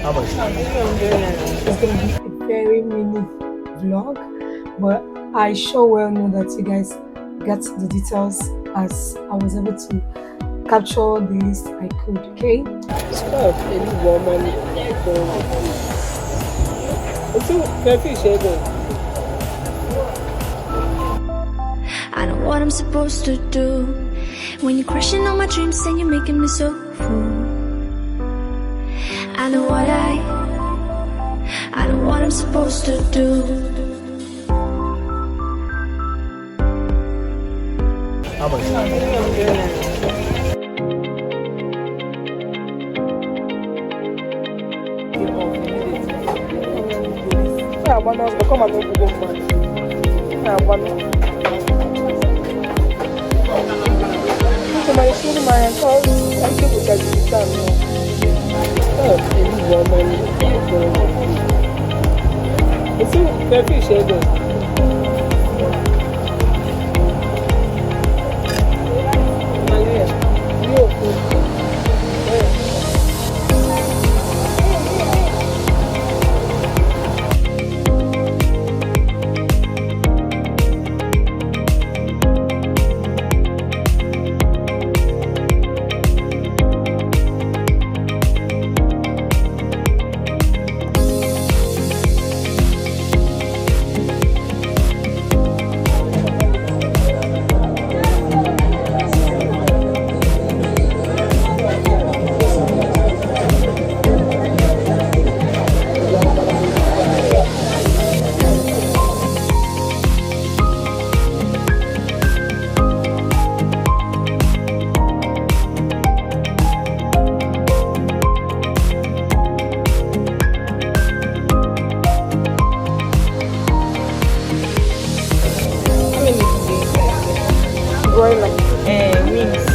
How much? It's gonna be a very mini vlog, but I sure well know that you guys got the details as I was able to capture the least I could. Okay. Stop any woman. I know what I'm supposed to do when you're crushing on my dreams and you're making me so full. I know what I'm supposed to do. How much? Come and go so my children, my account, I keep with that. Oh, any woman. It's so very shady. Broiler. Wings.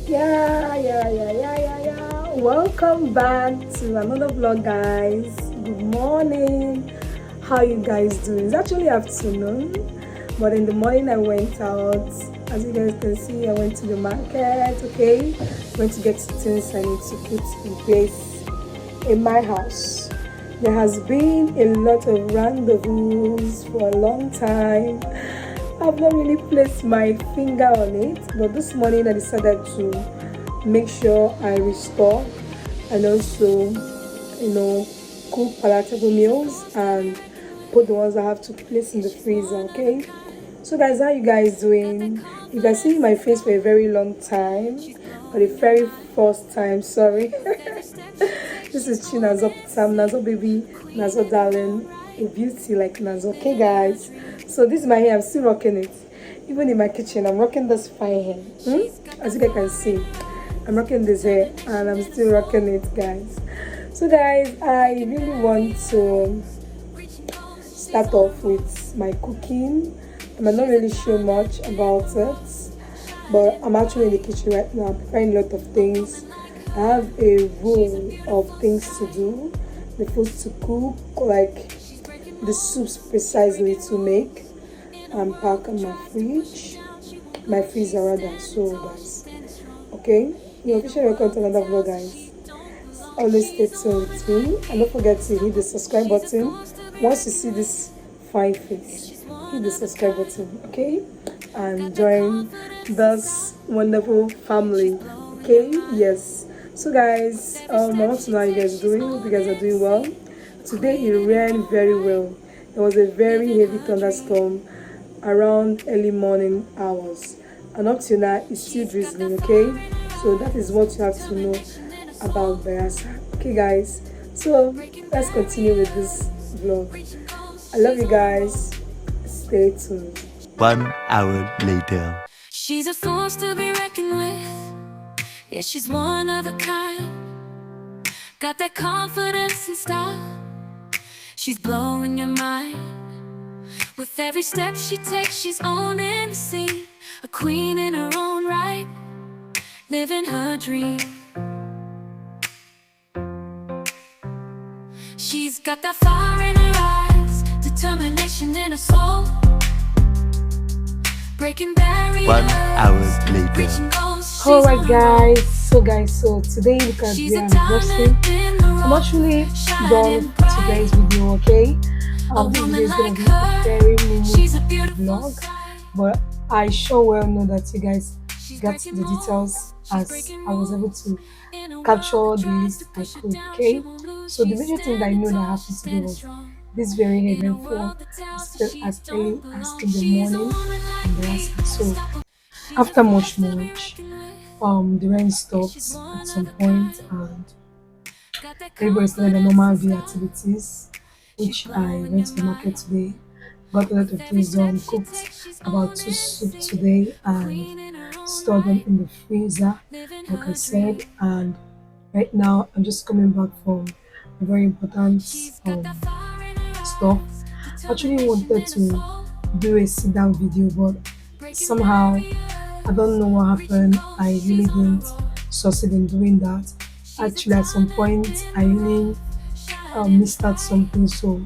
Yeah. Welcome back to another vlog, guys. Good morning. How you guys doing? It's actually afternoon, but in the morning I went out. As you guys can see, I went to the market. Okay, went to get things I need to put in place in my house. There has been a lot of rendezvous for a long time. I've not really placed my finger on it, but this morning I decided to make sure I restore and also, cook palatable meals and put the ones I have to place in the freezer. Okay, so guys, how you guys doing? You guys see my face for a very long time, for the very first time, sorry. This is Nazom, Nazom baby, Nazom darling, a beauty like Nazom. Okay guys, so this is my hair. I'm still rocking it. Even in my kitchen, I'm rocking this fine hair. As you guys can see, I'm rocking this hair and I'm still rocking it, guys. So guys, I really want to start off with my cooking. I'm not really sure much about it, but I'm actually in the kitchen right now preparing a lot of things. I have a roll of things to do, the foods to cook, like the soups precisely to make and pack in my fridge, my freezer rather. So that's okay. You're officially welcome to another vlog, guys. Always stay tuned with me and don't forget to hit the subscribe button. Once you see this fine face, hit the subscribe button, okay, and join this wonderful family. Okay, yes. So guys, I want to know how you guys are doing. Hope you guys are doing well. Today it rained very well. There was a very heavy thunderstorm around early morning hours, and up till now it's still drizzling. Okay, so that is what you have to know about Bayelsa. Okay guys, so let's continue with this vlog. I love you guys. Stay tuned. 1 hour later. She's a force to be reckoned with. Yeah, she's one of a kind. Got that confidence and style. She's blowing your mind. With every step she takes, she's owning the scene. A queen in her own right, living her dream. She's got that fire in her eyes, determination in her soul. Breaking barriers, 1 hour later. reaching goals. Alright guys, so today because we are anniversary, I'm actually done with today's video, okay? This video is gonna be a very mini vlog, but I sure well know that you guys got the details as I was able to capture the least I could, okay? So the major thing that I know that happened today was this very eventful as early as in the morning and the rest. So after much, the rain stopped at some point and everybody started their normal day activities, which I went to the market today, got a lot of things done, cooked about 2 soup today and stored them in the freezer, like I said. And right now I'm just coming back from a very important stuff. I actually wanted to do a sit down video, but somehow I don't know what happened. I really didn't succeed in doing that. Actually, at some point, I really missed out something, so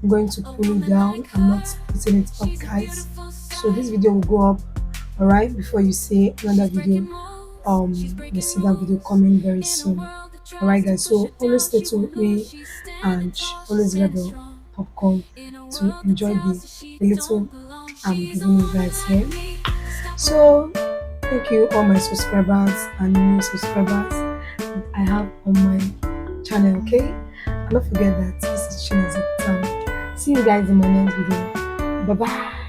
I'm going to pull it down. I'm not putting it up, guys. So this video will go up, alright, before you see another video. The sit down video coming very soon. Alright, guys. So always stay tuned with me and always get the popcorn to enjoy the little I'm giving you guys here. So thank you all my subscribers and new subscribers I have on my channel, okay? And don't forget that this is China's time. See you guys in my next video. Bye bye.